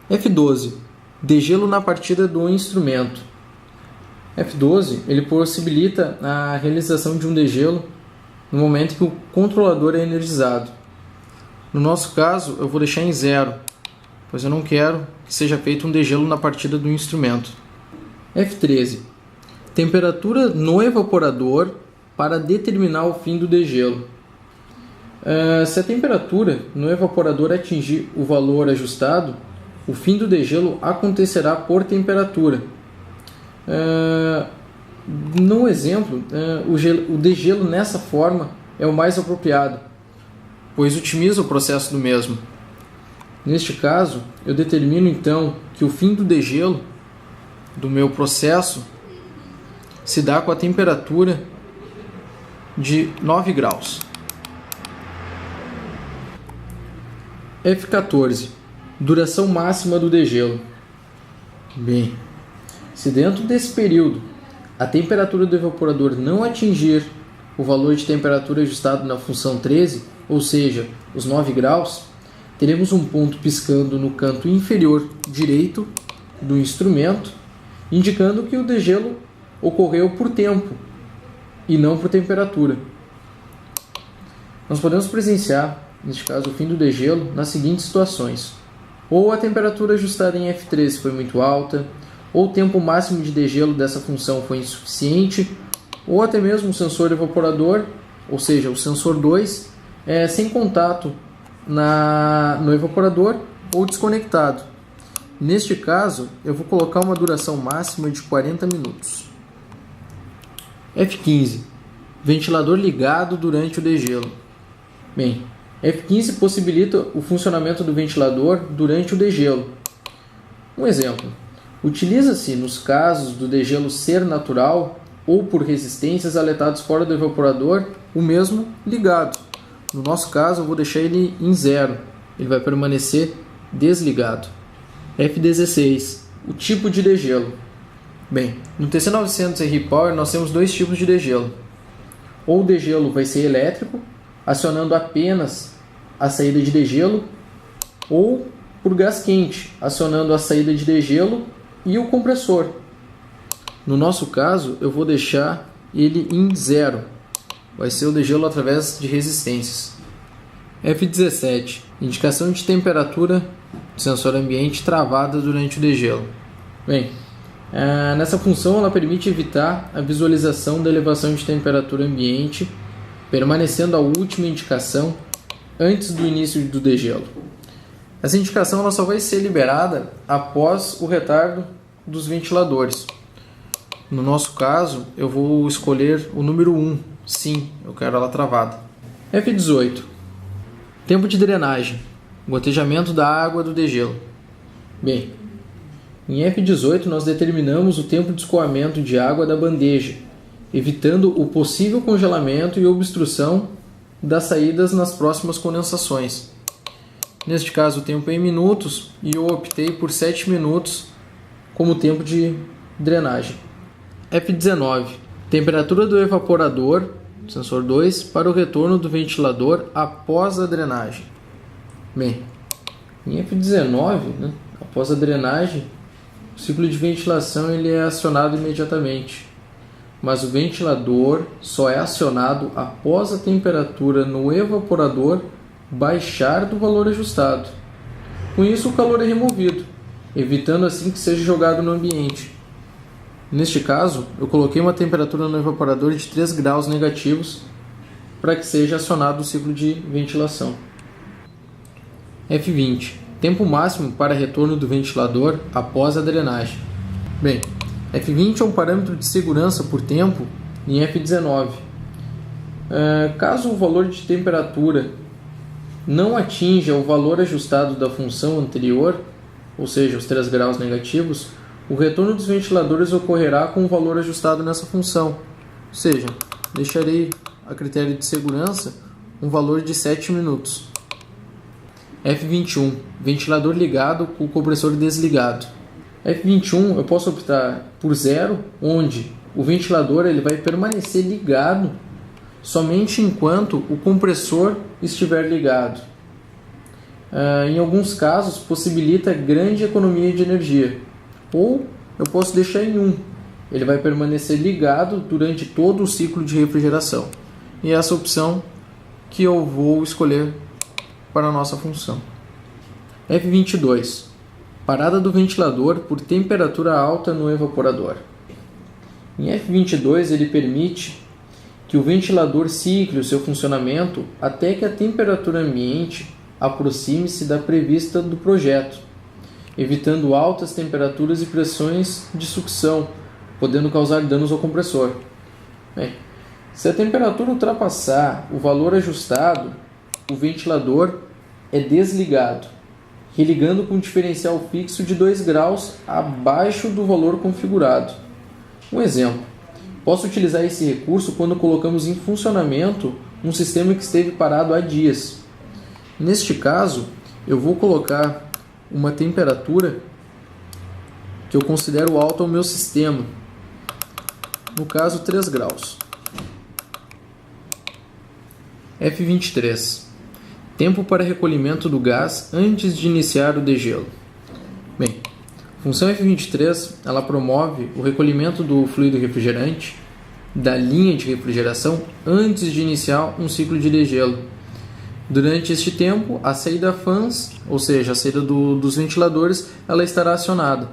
F12. Degelo na partida do instrumento. F12 ele possibilita a realização de um degelo no momento que o controlador é energizado. No nosso caso, eu vou deixar em 0, pois eu não quero que seja feito um degelo na partida do instrumento. F13. Temperatura no evaporador para determinar o fim do degelo. Se a temperatura no evaporador atingir o valor ajustado, o fim do degelo acontecerá por temperatura. No exemplo, o degelo nessa forma é o mais apropriado, pois otimiza o processo do mesmo. Neste caso, eu determino então que o fim do degelo do meu processo se dá com a temperatura de 9 graus. F14. Duração máxima do degelo. Bem, se dentro desse período a temperatura do evaporador não atingir o valor de temperatura ajustado na função 13, ou seja, os 9 graus, teremos um ponto piscando no canto inferior direito do instrumento, indicando que o degelo ocorreu por tempo e não por temperatura. Nós podemos presenciar, neste caso, o fim do degelo nas seguintes situações: ou a temperatura ajustada em F13 foi muito alta, ou o tempo máximo de degelo dessa função foi insuficiente, ou até mesmo o sensor evaporador, ou seja, o sensor 2, sem contato no evaporador ou desconectado. Neste caso, eu vou colocar uma duração máxima de 40 minutos. F15. Ventilador ligado durante o degelo. Bem, F15 possibilita o funcionamento do ventilador durante o degelo. Um exemplo: utiliza-se nos casos do degelo ser natural ou por resistências aletadas fora do evaporador o mesmo ligado. No nosso caso, eu vou deixar ele em 0. Ele vai permanecer desligado. F16. O tipo de degelo. Bem, no TC900 R-Power nós temos dois tipos de degelo. Ou o degelo vai ser elétrico, acionando apenas a saída de degelo, ou por gás quente, acionando a saída de degelo e o compressor. No nosso caso, eu vou deixar ele em 0. Vai ser o degelo através de resistências. F17. Indicação de temperatura do sensor ambiente travada durante o degelo. Bem, nessa função ela permite evitar a visualização da elevação de temperatura ambiente, permanecendo a última indicação antes do início do degelo. Essa indicação ela só vai ser liberada após o retardo dos ventiladores. No nosso caso, eu vou escolher o número 1. Sim, eu quero ela travada. F18. Tempo de drenagem. Gotejamento da água do degelo. Bem, em F18 nós determinamos o tempo de escoamento de água da bandeja, evitando o possível congelamento e obstrução das saídas nas próximas condensações. Neste caso o tempo é em minutos e eu optei por 7 minutos como tempo de drenagem. F19. Temperatura do evaporador, sensor 2, para o retorno do ventilador após a drenagem. Bem, em F19, após a drenagem, o ciclo de ventilação ele é acionado imediatamente, mas o ventilador só é acionado após a temperatura no evaporador baixar do valor ajustado. Com isso, o calor é removido, evitando assim que seja jogado no ambiente. Neste caso, eu coloquei uma temperatura no evaporador de 3 graus negativos para que seja acionado o ciclo de ventilação. F20. Tempo máximo para retorno do ventilador após a drenagem. Bem, F20 é um parâmetro de segurança por tempo em F19. Caso o valor de temperatura não atinja o valor ajustado da função anterior, ou seja, os 3 graus negativos, o retorno dos ventiladores ocorrerá com o valor ajustado nessa função. Ou seja, deixarei a critério de segurança um valor de 7 minutos. F21. Ventilador ligado com o compressor desligado. F21 eu posso optar por 0, onde o ventilador ele vai permanecer ligado somente enquanto o compressor estiver ligado. em alguns casos, possibilita grande economia de energia. Ou eu posso deixar em 1. Ele vai permanecer ligado durante todo o ciclo de refrigeração. E essa opção que eu vou escolher para a nossa função. F22. Parada do ventilador por temperatura alta no evaporador. Em F22 ele permite que o ventilador cicle o seu funcionamento até que a temperatura ambiente aproxime-se da prevista do projeto, evitando altas temperaturas e pressões de sucção, podendo causar danos ao compressor. Bem, se a temperatura ultrapassar o valor ajustado, o ventilador é desligado, religando com um diferencial fixo de 2 graus abaixo do valor configurado. Um exemplo: posso utilizar esse recurso quando colocamos em funcionamento um sistema que esteve parado há dias. Neste caso, eu vou colocar uma temperatura que eu considero alta ao meu sistema, no caso 3 graus. F23. Tempo para recolhimento do gás antes de iniciar o degelo. Bem, a função F23 ela promove o recolhimento do fluido refrigerante da linha de refrigeração antes de iniciar um ciclo de degelo. Durante este tempo, a saída fãs, ou seja, a saída dos ventiladores, ela estará acionada.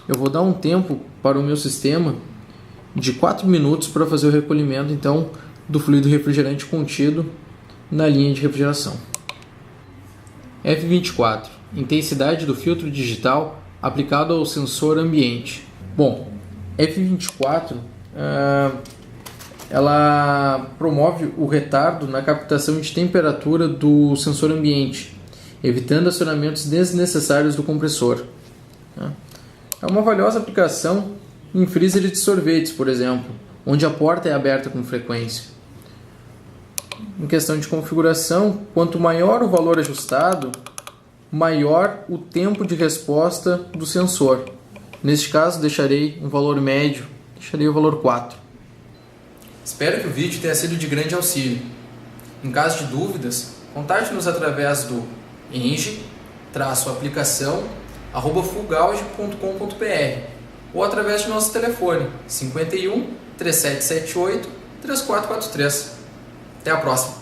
Eu vou dar um tempo para o meu sistema de 4 minutos para fazer o recolhimento então do fluido refrigerante contido na linha de refrigeração. F24. Intensidade do filtro digital aplicado ao sensor ambiente. Bom, F24 ela promove o retardo na captação de temperatura do sensor ambiente, evitando acionamentos desnecessários do compressor. É uma valiosa aplicação em freezer de sorvetes, por exemplo, onde a porta é aberta com frequência. Em questão de configuração, quanto maior o valor ajustado, maior o tempo de resposta do sensor. Neste caso, deixarei um valor médio, deixarei o valor 4. Espero que o vídeo tenha sido de grande auxílio. Em caso de dúvidas, contate-nos através do eng-aplicação@fulgauge.com.br ou através de nosso telefone 51 3778 3443. Até a próxima!